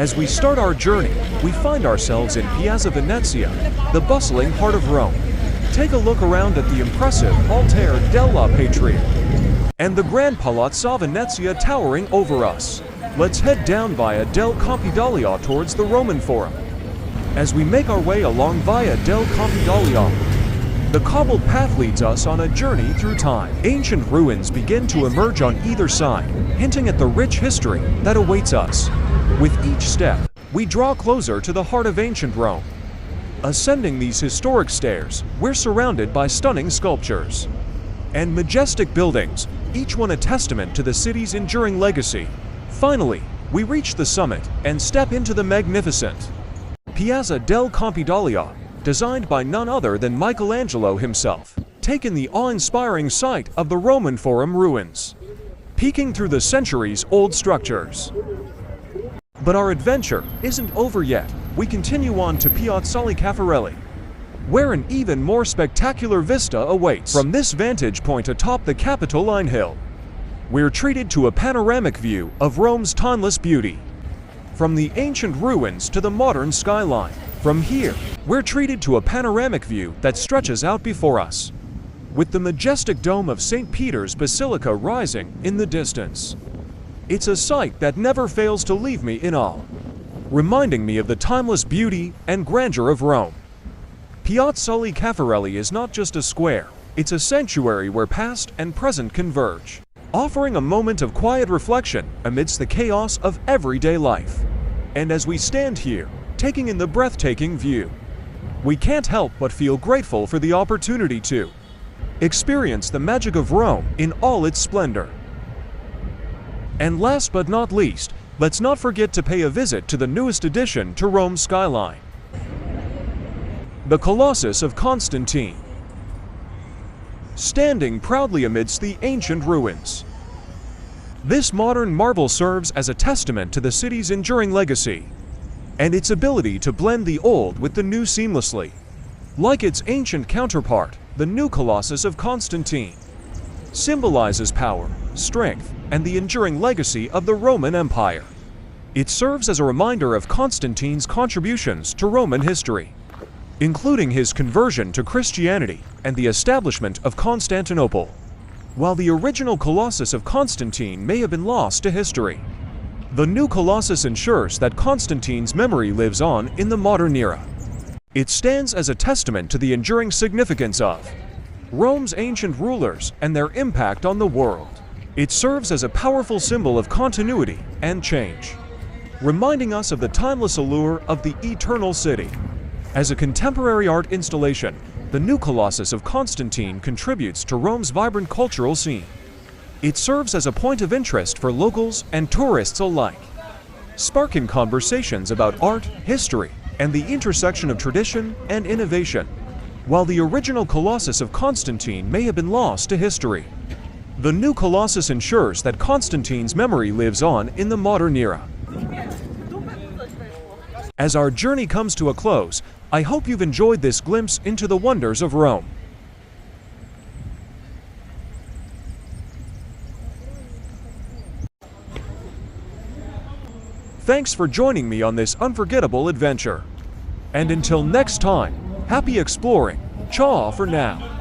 As we start our journey, we find ourselves in Piazza Venezia, the bustling heart of Rome. Take a look around at the impressive Altar della Patria and the Grand Piazza Venezia towering over us. Let's head down via del Campidoglio towards the Roman Forum. As we make our way along via del Campidoglio, the cobbled path leads us on a journey through time. Ancient ruins begin to emerge on either side, hinting at the rich history that awaits us. With each step, we draw closer to the heart of ancient Rome. Ascending these historic stairs, we're surrounded by stunning sculptures and majestic buildings, each one a testament to the city's enduring legacy. Finally, we reach the summit and step into the magnificent Piazza del Campidoglio, designed by none other than Michelangelo himself. Take in the awe-inspiring sight of the Roman Forum ruins, peeking through the centuries-old structures. But our adventure isn't over yet. We continue on to Piazzale Caffarelli, where an even more spectacular vista awaits. From this vantage point atop the Capitoline Hill, we're treated to a panoramic view of Rome's timeless beauty. From the ancient ruins to the modern skyline, from here, we're treated to a panoramic view that stretches out before us, with the majestic dome of St. Peter's Basilica rising in the distance. It's a sight that never fails to leave me in awe, reminding me of the timeless beauty and grandeur of Rome. Piazzale Caffarelli is not just a square, it's a sanctuary where past and present converge, offering a moment of quiet reflection amidst the chaos of everyday life. And as we stand here, taking in the breathtaking view, we can't help but feel grateful for the opportunity to experience the magic of Rome in all its splendor. And last but not least, let's not forget to pay a visit to the newest addition to Rome's skyline, the Colossus of Constantine, standing proudly amidst the ancient ruins. This modern marvel serves as a testament to the city's enduring legacy and its ability to blend the old with the new seamlessly. Like its ancient counterpart, the new Colossus of Constantine symbolizes power, strength, and the enduring legacy of the Roman Empire. It serves as a reminder of Constantine's contributions to Roman history, including his conversion to Christianity and the establishment of Constantinople. While the original Colossus of Constantine may have been lost to history, the new Colossus ensures that Constantine's memory lives on in the modern era. It stands as a testament to the enduring significance of Rome's ancient rulers and their impact on the world. It serves as a powerful symbol of continuity and change, reminding us of the timeless allure of the eternal city. As a contemporary art installation, the new Colossus of Constantine contributes to Rome's vibrant cultural scene. It serves as a point of interest for locals and tourists alike, sparking conversations about art, history, and the intersection of tradition and innovation. While the original Colossus of Constantine may have been lost to history, the new Colossus ensures that Constantine's memory lives on in the modern era. As our journey comes to a close, I hope you've enjoyed this glimpse into the wonders of Rome. Thanks for joining me on this unforgettable adventure. And until next time, happy exploring. Ciao for now.